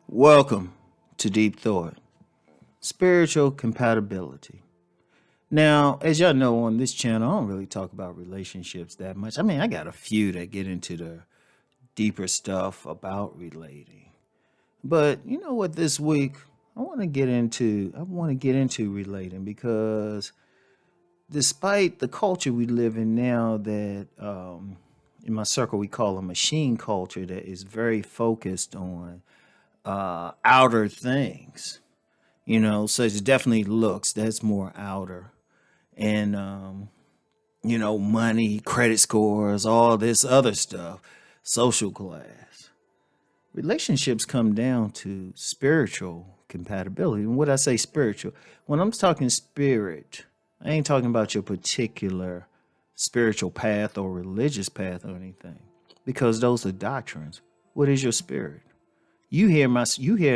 Welcome to Deep Thought, Spiritual Compatibility. Now, as y'all know on this channel, I don't really talk about relationships that much. I mean, I got a few that get into the deeper stuff about relating. But you know what, this week I want to get into relating because despite the culture we live in now that in my circle we call a machine culture that is very focused on outer things, so it's definitely looks that's more outer and money, credit scores, all this other stuff, social class. Relationships come down to spiritual compatibility. And what I say spiritual, when I'm talking spirit, I ain't talking about your particular spiritual path or religious path or anything, because those are doctrines. What is your spirit? You hear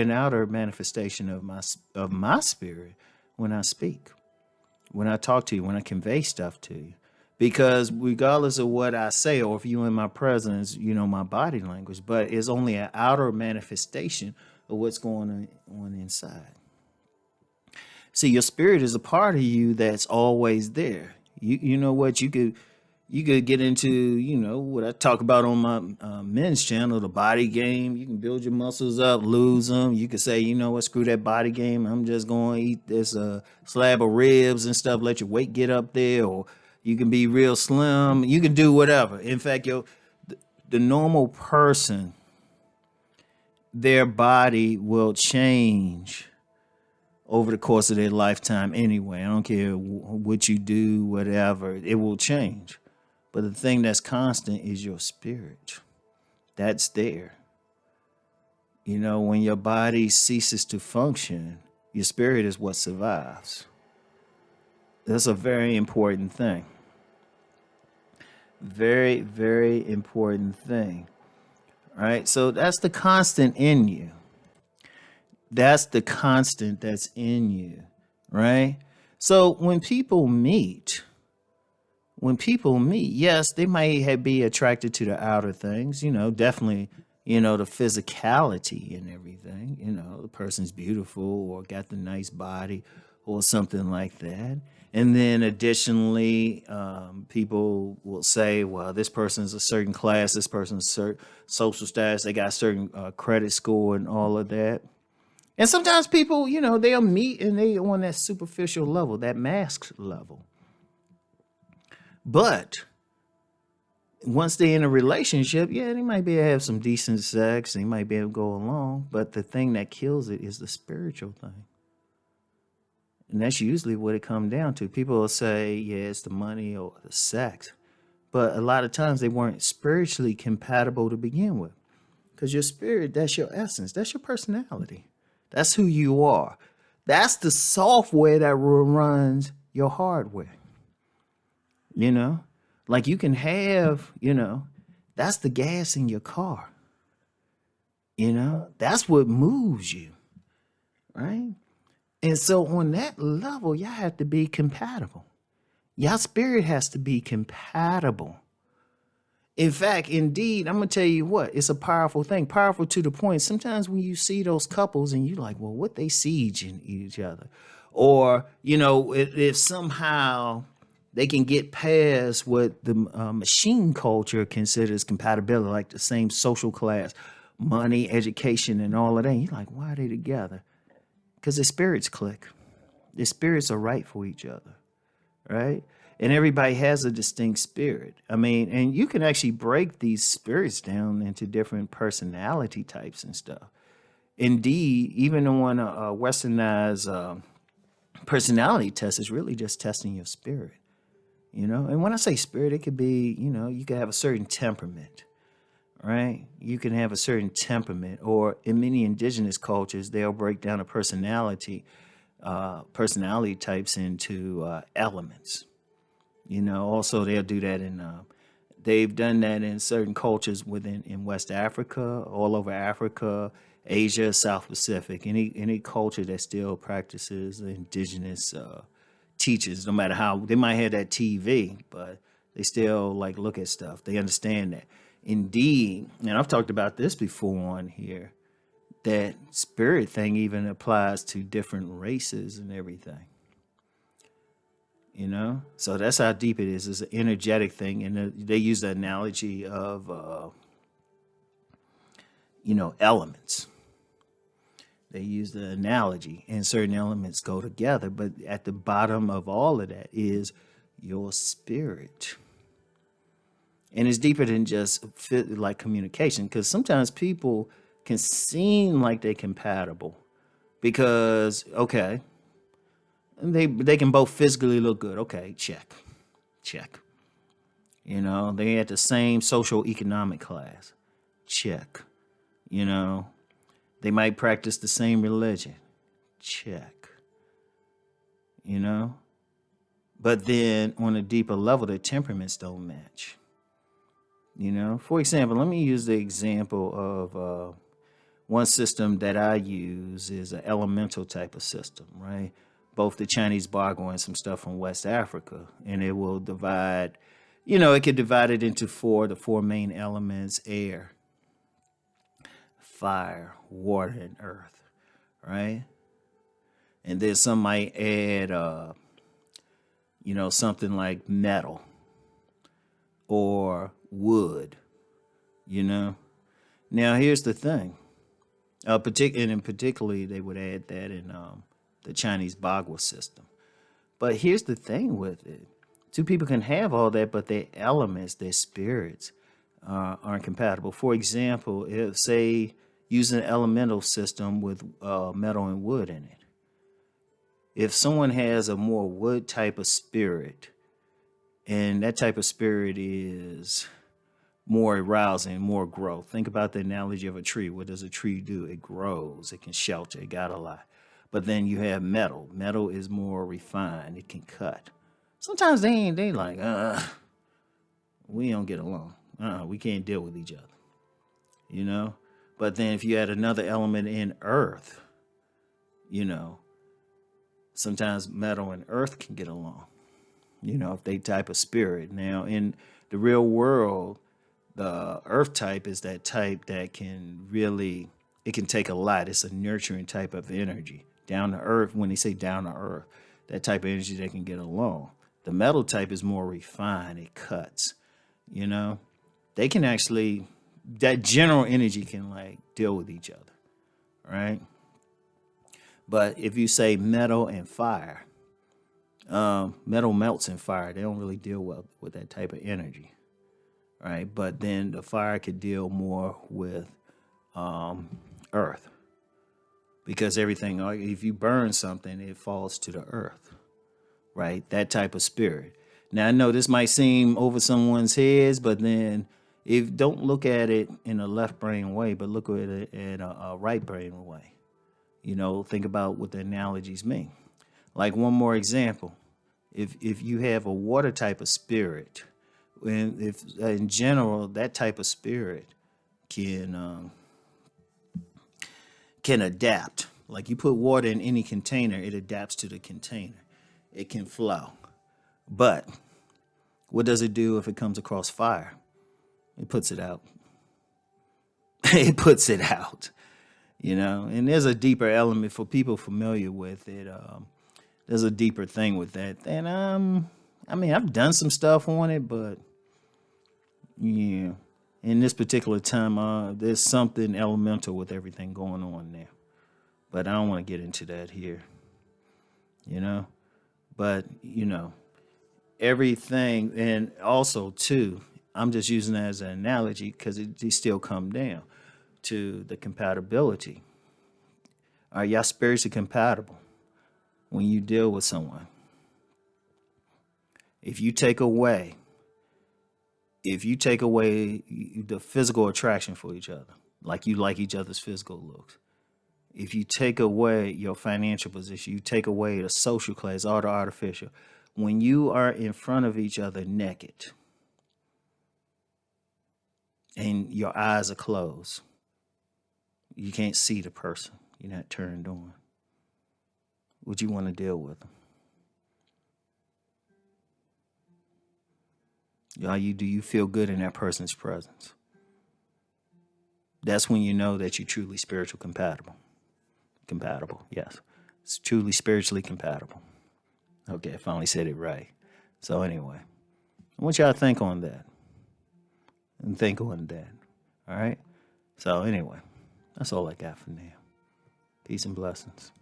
an outer manifestation of my spirit when I speak, when I talk to you, when I convey stuff to you. Because regardless of what I say, or if you're in my presence, my body language, but it's only an outer manifestation of what's going on inside. See, your spirit is a part of you that's always there. You know what? You could get into, what I talk about on my men's channel, the body game. You can build your muscles up, lose them. You could say, you know what, screw that body game. I'm just going to eat this slab of ribs and stuff, let your weight get up there. Or you can be real slim. You can do whatever. In fact, the normal person, their body will change over the course of their lifetime anyway. I don't care what you do, whatever, it will change. But the thing that's constant is your spirit. That's there. When your body ceases to function, your spirit is what survives. That's a very important thing. Very, very important thing. All right. So that's the constant in you. That's the constant that's in you. Right. So when people meet, yes, they might be attracted to the outer things, definitely, the physicality and everything. The person's beautiful or got the nice body or something like that. And then additionally, people will say, well, this person's a certain class, this person's a certain social status, they got a certain credit score and all of that. And sometimes people, they'll meet and they on that superficial level, that masked level. But once they're in a relationship, yeah, they might be able to have some decent sex. They might be able to go along. But the thing that kills it is the spiritual thing. And that's usually what it comes down to. People will say, yeah, it's the money or the sex. But a lot of times they weren't spiritually compatible to begin with. Because your spirit, that's your essence. That's your personality. That's who you are. That's the software that runs your hardware. Like you can have, that's the gas in your car. That's what moves you. Right. And so on that level, y'all have to be compatible. Y'all spirit has to be compatible. In fact, indeed, I'm going to tell you what, it's a powerful thing. Powerful to the point. Sometimes when you see those couples and you're like, well, what they siege in each other. Or, if somehow they can get past what the machine culture considers compatibility, like the same social class, money, education, and all of that. You're like, why are they together? Because their spirits click. Their spirits are right for each other, right? And everybody has a distinct spirit. I mean, and you can actually break these spirits down into different personality types and stuff. Indeed, even on a westernized personality test is really just testing your spirit. And when I say spirit, it could be, you could have a certain temperament, right? You can have a certain temperament, or in many indigenous cultures, they'll break down a personality types into elements. Also they'll do that they've done that in certain cultures in West Africa, all over Africa, Asia, South Pacific, any culture that still practices the indigenous teachers, no matter how they might have that TV, but they still like look at stuff. They understand that. Indeed, and I've talked about this before on here, that spirit thing even applies to different races and everything. So that's how deep it is. It's an energetic thing, and they use the analogy of elements. They use the analogy, and certain elements go together, but at the bottom of all of that is your spirit. And it's deeper than just like communication, because sometimes people can seem like they're compatible because, okay, they can both physically look good. Okay, check. They at the same social economic class. Check. They might practice the same religion. Check. You know? But then on a deeper level, their temperaments don't match. For example, let me use the example of one system that I use is an elemental type of system, right? Both the Chinese bargo and some stuff from West Africa. And it will divide, it could divide it into the four main elements: air, fire, water, and earth, right? And then some might add, something like metal or wood, Now, here's the thing. Particularly, they would add that in the Chinese Bagua system. But here's the thing with it. Two people can have all that, but their elements, their spirits, aren't compatible. For example, if, say, using an elemental system with metal and wood in it. If someone has a more wood type of spirit, and that type of spirit is more arousing, more growth. Think about the analogy of a tree. What does a tree do? It grows, it can shelter, it got a lot. But then you have metal. Metal is more refined, it can cut. Sometimes they like, we don't get along. We can't deal with each other. But then if you add another element in earth, sometimes metal and earth can get along. If they type of spirit. Now, in the real world, the earth type is that type that can really, it can take a lot. It's a nurturing type of energy. Down to earth, when they say down to earth, that type of energy that can get along. The metal type is more refined. It cuts, They can actually, that general energy can like deal with each other, right? But if you say metal and fire, metal melts in fire. They don't really deal well with that type of energy, right? But then the fire could deal more with earth, because everything, if you burn something, it falls to the earth, right? That type of spirit. Now, I know this might seem over someone's heads, but then if don't look at it in a left brain way, but look at it in a right brain way. Think about what the analogies mean. Like one more example. If you have a water type of spirit, and if in general that type of spirit can adapt. Like you put water in any container, it adapts to the container. It can flow. But what does it do if it comes across fire? It puts it out. It puts it out. And there's a deeper element for people familiar with it. There's a deeper thing with that. And I've done some stuff on it, but yeah, in this particular time, there's something elemental with everything going on there. But I don't want to get into that here. But everything, and also too, I'm just using that as an analogy because it still come down to the compatibility. Are y'all spiritually compatible when you deal with someone? If you take away the physical attraction for each other, like you like each other's physical looks, if you take away your financial position, you take away the social class, all the artificial, when you are in front of each other naked and your eyes are closed, you can't see the person. You're not turned on. Would you want to deal with them? Do you feel good in that person's presence? That's when you know that you're truly spiritual compatible. Compatible, yes. It's truly spiritually compatible. Okay, I finally said it right. So anyway, I want y'all to think on that. And think on that. All right? So anyway, that's all I got for now. Peace and blessings.